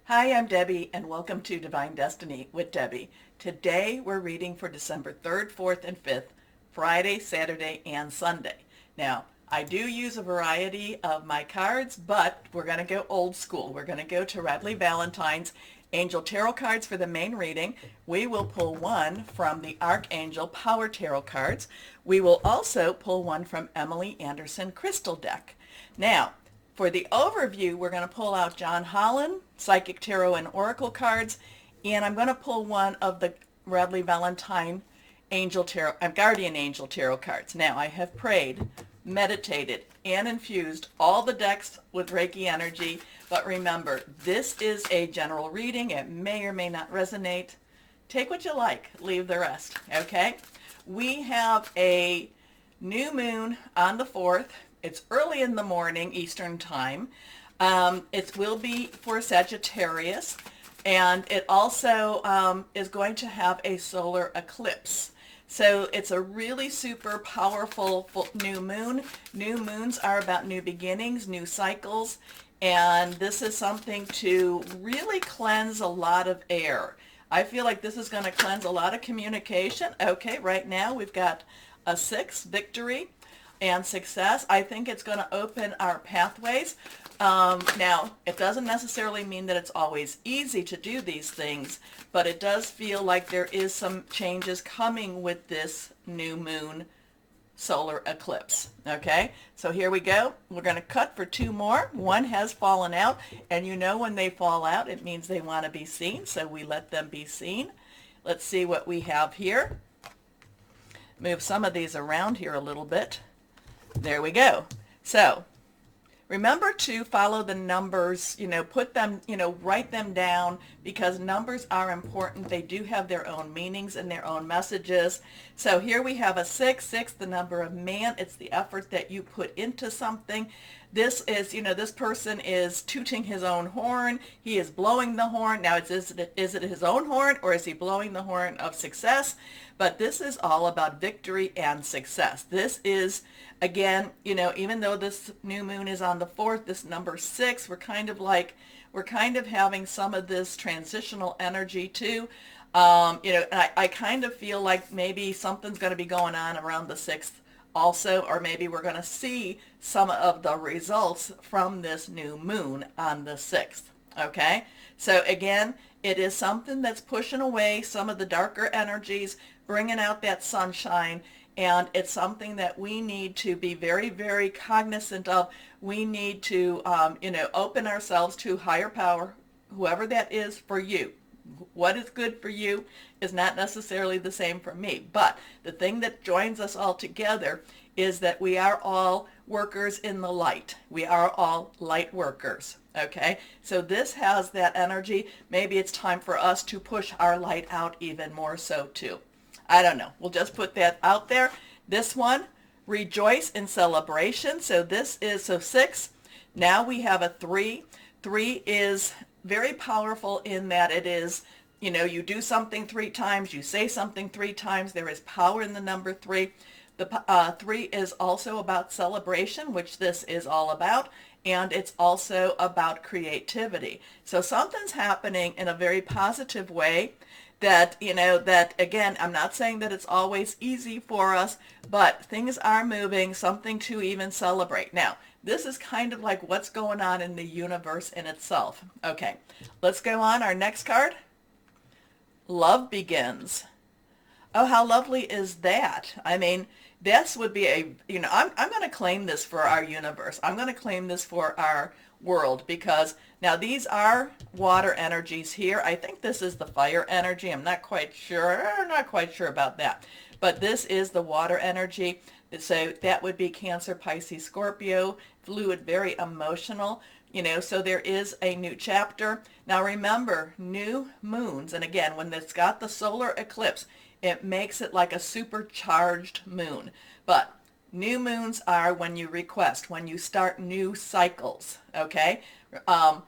Hi, I'm Debbie, and welcome to Divine Destiny with Debbie. Today we're reading for December 3rd, 4th, and 5th, Friday, Saturday, and Sunday. Now, I do use a variety of my cards, but we're going to go old school. We're going to go to Radley Valentine's Angel Tarot cards for the main reading. We will pull one from the Archangel Power Tarot cards. We will also pull one from Emily Anderson Crystal Deck. Now, for the overview, we're going to pull out John Holland, Psychic Tarot and Oracle cards, and I'm going to pull one of the Radley Valentine Angel Tarot, Guardian Angel Tarot cards. Now, I have prayed, meditated, and infused all the decks with Reiki energy, but remember, this is a general reading. It may or may not resonate. Take what you like, leave the rest, okay? We have a new moon on the 4th. It's early in the morning, Eastern time. It will be for Sagittarius, and it also is going to have a solar eclipse. So it's a really super powerful new moon. New moons are about new beginnings, new cycles, and this is something to really cleanse a lot of air. I feel like this is going to cleanse a lot of communication. Okay, right now we've got a 6, victory and success. I think it's going to open our pathways. Now, it doesn't necessarily mean that it's always easy to do these things, but it does feel like there is some changes coming with this new moon solar eclipse. Okay, so here we go. We're going to cut for 2 more. One has fallen out, and you know when they fall out, it means they want to be seen, so we let them be seen. Let's see what we have here. Move some of these around here a little bit. There we go. So remember to follow the numbers, put them, write them down, because numbers are important. They do have their own meanings and their own messages. So here we have a 6, the number of man. It's the effort that you put into something. This is, this person is tooting his own horn. He is blowing the horn. Now, is it his own horn, or is he blowing the horn of success? But this is all about victory and success. This is, again, even though this new moon is on the 4th, this number 6, we're kind of having some of this transitional energy too. I kind of feel like maybe something's going to be going on around the 6th also, or maybe we're going to see some of the results from this new moon on the 6th. Okay, so again, it is something that's pushing away some of the darker energies, bringing out that sunshine, and it's something that we need to be very, very cognizant of. We need to, open ourselves to higher power, whoever that is for you. What is good for you is not necessarily the same for me. But the thing that joins us all together is that we are all workers in the light. We are all light workers. Okay, so this has that energy. Maybe it's time for us to push our light out even more so too. I don't know. We'll just put that out there. This one, rejoice in celebration. So this is, 6. Now we have a 3. 3 is very powerful in that it is, you do something 3 times, you say something 3 times. There is power in the number 3. The 3 is also about celebration, which this is all about, and it's also about creativity. So something's happening in a very positive way that, that again, I'm not saying that it's always easy for us, but things are moving, something to even celebrate. Now, this is kind of like what's going on in the universe in itself. Okay, let's go on. Our next card, love begins. Oh, how lovely is that? I mean, this would be I'm going to claim this for our universe. I'm going to claim this for our world, because now these are water energies here. I think this is the fire energy. I'm not quite sure. About that. But this is the water energy. So that would be Cancer, Pisces, Scorpio, fluid, very emotional. So there is a new chapter. Now remember, new moons, and again, when it's got the solar eclipse, it makes it like a supercharged moon. But new moons are when you request, when you start new cycles, okay?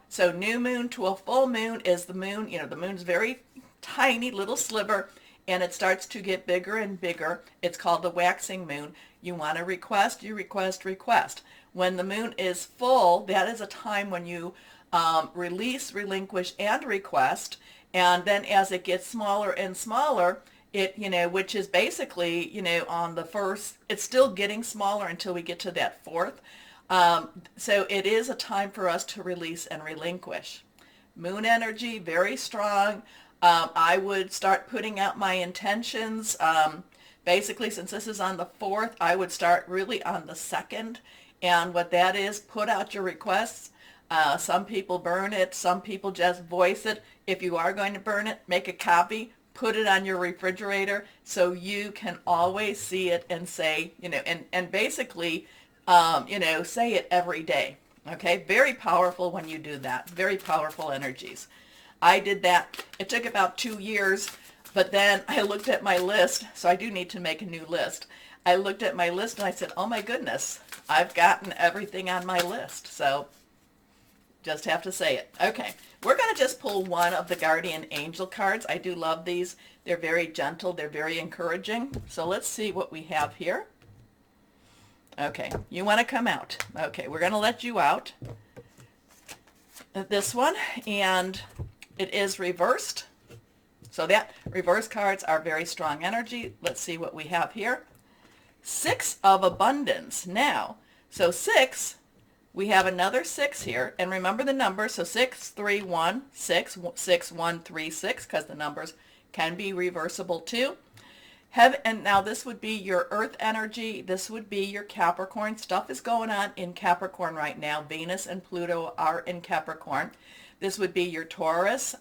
So new moon to a full moon is the moon, the moon's very tiny little sliver, and it starts to get bigger and bigger. It's called the waxing moon. You want to request, you request. When the moon is full, that is a time when you release, relinquish, and request. And then as it gets smaller and smaller, it, which is basically, on the first, it's still getting smaller until we get to that fourth. So it is a time for us to release and relinquish. Moon energy, very strong. I would start putting out my intentions. Basically, since this is on the 4th, I would start really on the 2nd. And what that is, put out your requests. Some people burn it. Some people just voice it. If you are going to burn it, make a copy. Put it on your refrigerator so you can always see it and say, and basically, say it every day. Okay, very powerful when you do that. Very powerful energies. I did that. It took about 2 years, but then I looked at my list, so I do need to make a new list. I looked at my list and I said, oh my goodness, I've gotten everything on my list. So just have to say it. Okay, we're going to just pull one of the Guardian Angel cards. I do love these. They're very gentle. They're very encouraging. So let's see what we have here. Okay, you want to come out. Okay, we're going to let you out. This one, and it is reversed. So that reverse cards are very strong energy. Let's see what we have here. 6 of Abundance. Now, so 6, we have another 6 here. And remember the numbers. So 6, 3, 1, 6, 6, 1, 3, 6, because the numbers can be reversible too. And now this would be your earth energy. This would be your Capricorn. Stuff is going on in Capricorn right now. Venus and Pluto are in Capricorn. This would be your Taurus.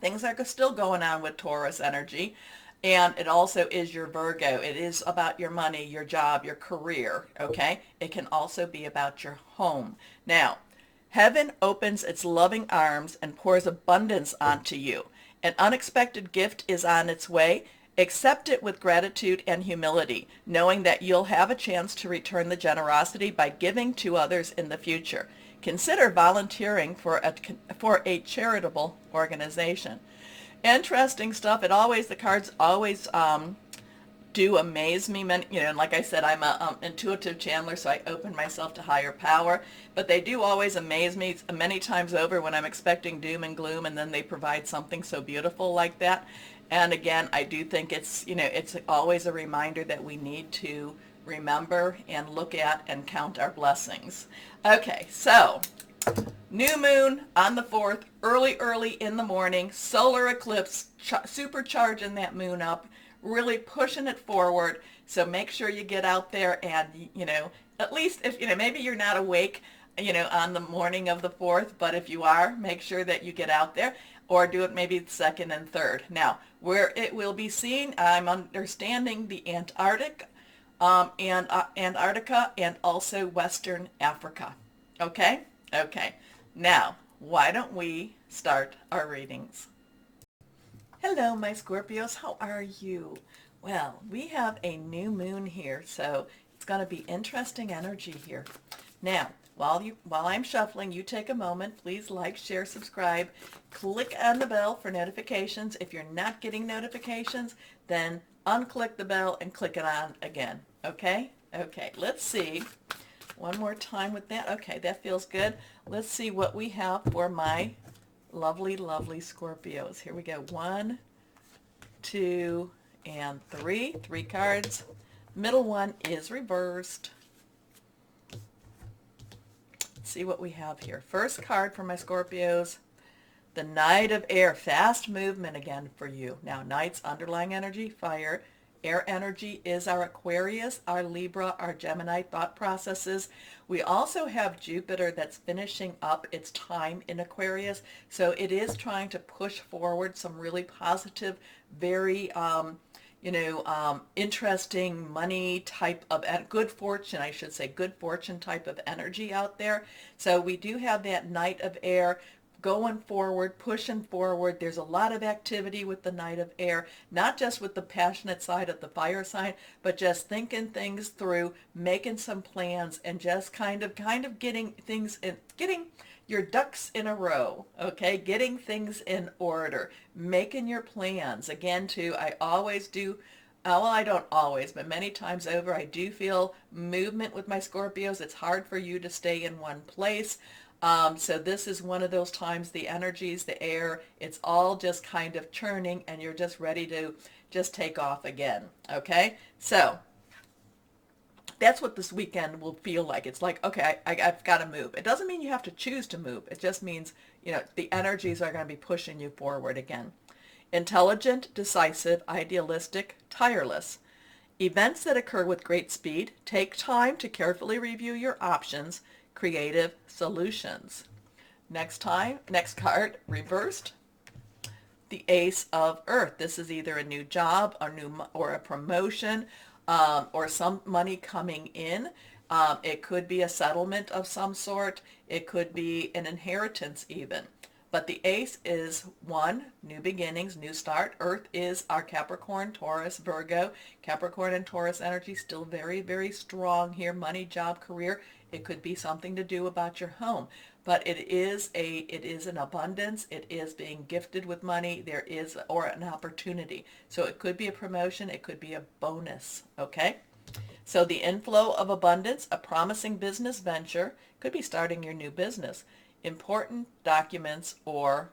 Things are still going on with Taurus energy. And it also is your Virgo. It is about your money, your job, your career, okay? It can also be about your home. Now, heaven opens its loving arms and pours abundance onto you. An unexpected gift is on its way. Accept it with gratitude and humility, knowing that you'll have a chance to return the generosity by giving to others in the future. Consider volunteering for a charitable organization. Interesting stuff. The cards always do amaze me. And like I said, I'm an intuitive channeler, so I open myself to higher power. But they do always amaze me many times over when I'm expecting doom and gloom, and then they provide something so beautiful like that. And again, I do think it's always a reminder that we need to remember and look at and count our blessings. Okay, so new moon on the 4th, early in the morning, solar eclipse, supercharging that moon up, really pushing it forward. So make sure you get out there and, at least if, maybe you're not awake, on the morning of the 4th, but if you are, make sure that you get out there, or do it maybe 2nd and 3rd. Now, where it will be seen, I'm understanding the Antarctica and also Western Africa. Okay? Okay. Now, why don't we start our readings? Hello, my Scorpios. How are you? Well, we have a new moon here, so it's going to be interesting energy here. Now, while I'm shuffling, you take a moment. Please like, share, subscribe. Click on the bell for notifications. If you're not getting notifications, then unclick the bell and click it on again. Okay? Okay, let's see. One more time with that. Okay, that feels good. Let's see what we have for my lovely, lovely Scorpios. Here we go. 1, 2, and 3. 3 cards. Middle one is reversed. Let's see what we have here. First card for my Scorpios. The Knight of Air. Fast movement again for you. Now, Knight's underlying energy, fire. Air energy is our Aquarius, our Libra, our Gemini thought processes. We also have Jupiter that's finishing up its time in Aquarius. So it is trying to push forward some really positive, very, interesting money type of, good fortune, I should say, good fortune type of energy out there. So we do have that Knight of Air going forward, pushing forward. There's a lot of activity with the Knight of Air, not just with the passionate side of the fire sign, but just thinking things through, making some plans, and just kind of getting things in, getting your ducks in a row, okay? Getting things in order, making your plans. Again, too, I always do, well, I don't always, but many times over, I do feel movement with my Scorpios. It's hard for you to stay in one place. So this is one of those times, the energies, the air, it's all just kind of churning, and you're just ready to just take off again. Okay, so that's what this weekend will feel like. It's like, okay, I've got to move. It doesn't mean you have to choose to move. It just means, the energies are going to be pushing you forward again. Intelligent, decisive, idealistic, tireless. Events that occur with great speed. Take time to carefully review your options. Creative solutions. Next card, reversed. The Ace of Earth. This is either a new job, or a promotion, or some money coming in. It could be a settlement of some sort. It could be an inheritance even. But the Ace is one, new beginnings, new start. Earth is our Capricorn, Taurus, Virgo. Capricorn and Taurus energy still very, very strong here. Money, job, career. It could be something to do about your home. But it is an abundance. It is being gifted with money. There is, or an opportunity. So it could be a promotion. It could be a bonus. Okay? So the inflow of abundance, a promising business venture, could be starting your new business. Important documents or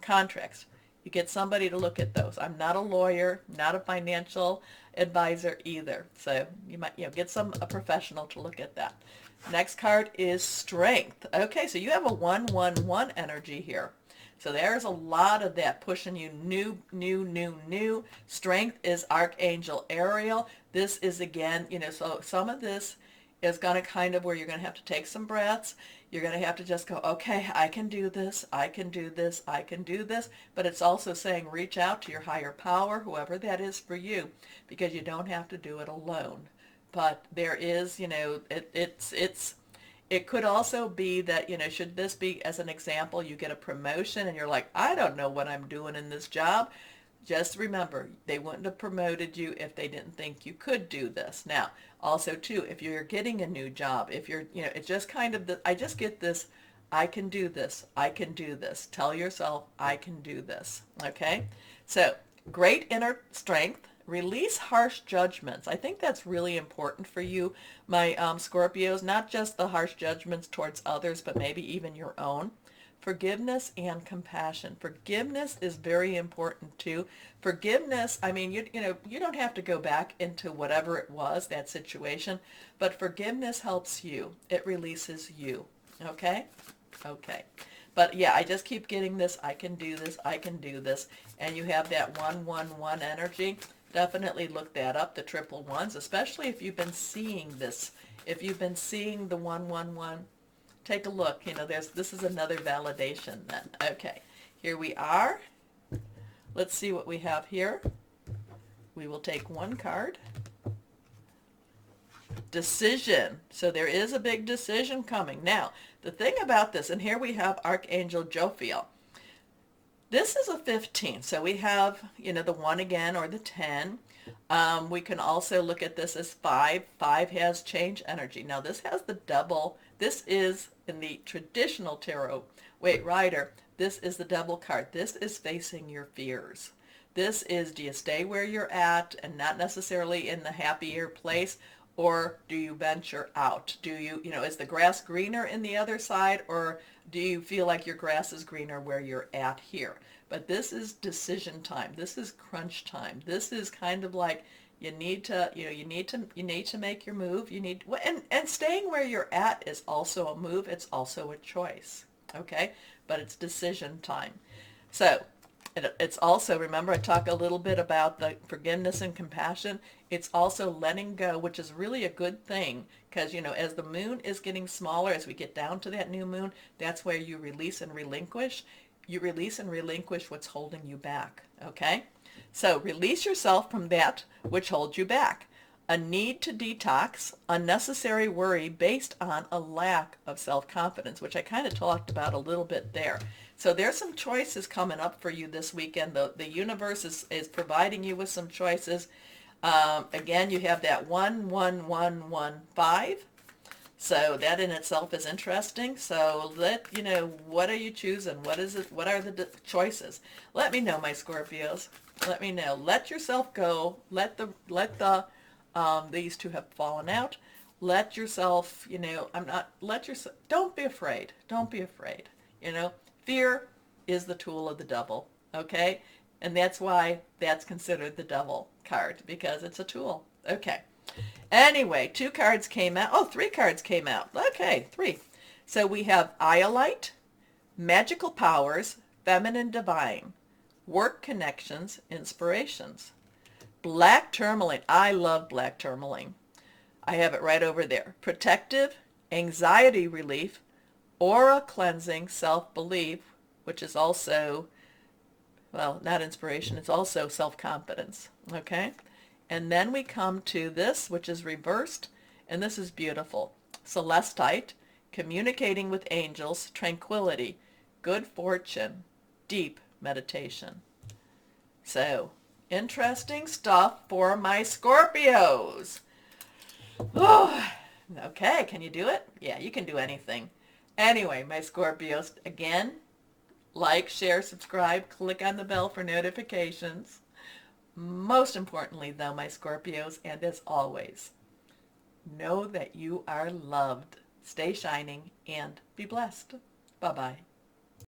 contracts. You get somebody to look at those. I'm not a lawyer, not a financial advisor either. So you might, get a professional to look at that. Next card is strength. Okay, so you have a 1-1-1 energy here. So there's a lot of that pushing you new. Strength is Archangel Ariel. This is again, so some of this is going to kind of where you're going to have to take some breaths. You're going to have to just go, okay, I can do this, I can do this, I can do this. But it's also saying reach out to your higher power, whoever that is for you, because you don't have to do it alone. But there is, it could also be that, should this be, as an example, you get a promotion and you're like, I don't know what I'm doing in this job. Just remember, they wouldn't have promoted you if they didn't think you could do this. Now, also too, if you're getting a new job, if you're, it's just kind of I just get this, I can do this, I can do this. Tell yourself, I can do this. Okay? So, great inner strength. Release harsh judgments. I think that's really important for you, my Scorpios, not just the harsh judgments towards others, but maybe even your own. Forgiveness and compassion. Forgiveness is very important too. Forgiveness, I mean, you don't have to go back into whatever it was, that situation, but forgiveness helps you. It releases you. Okay? Okay. But yeah, I just keep getting this, I can do this, I can do this. And you have that 1-1-1 energy. Definitely look that up, the triple ones, especially if you've been seeing this. If you've been seeing the 1-1-1, take a look. This is another validation then. Okay, here we are. Let's see what we have here. We will take one card. Decision. So there is a big decision coming. Now, the thing about this, and here we have Archangel Jophiel. This is a 15, so we have, the 1 again, or the 10. We can also look at this as 5. 5 has change energy. Now this has the double. This is, in the traditional tarot rider, this is the double card. This is facing your fears. This is, do you stay where you're at and not necessarily in the happier place, or do you venture out? Do you, is the grass greener in the other side, or do you feel like your grass is greener where you're at here? But this is decision time. This is crunch time. This is kind of like you need to make your move. And staying where you're at is also a move. It's also a choice. Okay? But it's decision time. So it's also, remember I talk a little bit about the forgiveness and compassion. It's also letting go, which is really a good thing, because, as the moon is getting smaller, as we get down to that new moon, that's where you release and relinquish. You release and relinquish what's holding you back, okay? So release yourself from that which holds you back. A need to detox, unnecessary worry based on a lack of self-confidence, which I kind of talked about a little bit there. So there's some choices coming up for you this weekend. The universe is providing you with some choices. Again, you have that 1-1-1-1-5. So that in itself is interesting. So what are you choosing? What is it? What are the choices? Let me know, my Scorpios. Let me know. Let yourself go. Let these two have fallen out. let yourself, don't be afraid. Don't be afraid. Fear is the tool of the devil, okay? And that's why that's considered the devil card, because it's a tool. Okay. Anyway, 2 cards came out. Oh, 3 cards came out. Okay, 3. So we have Iolite, Magical Powers, Feminine Divine, Work Connections, Inspirations. Black Tourmaline. I love black tourmaline. I have it right over there. Protective, Anxiety Relief, Aura Cleansing, Self-Belief, which is also, well, not inspiration, it's also self-confidence, okay? And then we come to this, which is reversed, and this is beautiful. Celestite, Communicating with Angels, Tranquility, Good Fortune, Deep Meditation. So, interesting stuff for my Scorpios. Oh, okay, can you do it? Yeah, you can do anything. Anyway, my Scorpios, again, like, share, subscribe, click on the bell for notifications. Most importantly, though, my Scorpios, and as always, know that you are loved. Stay shining and be blessed. Bye-bye.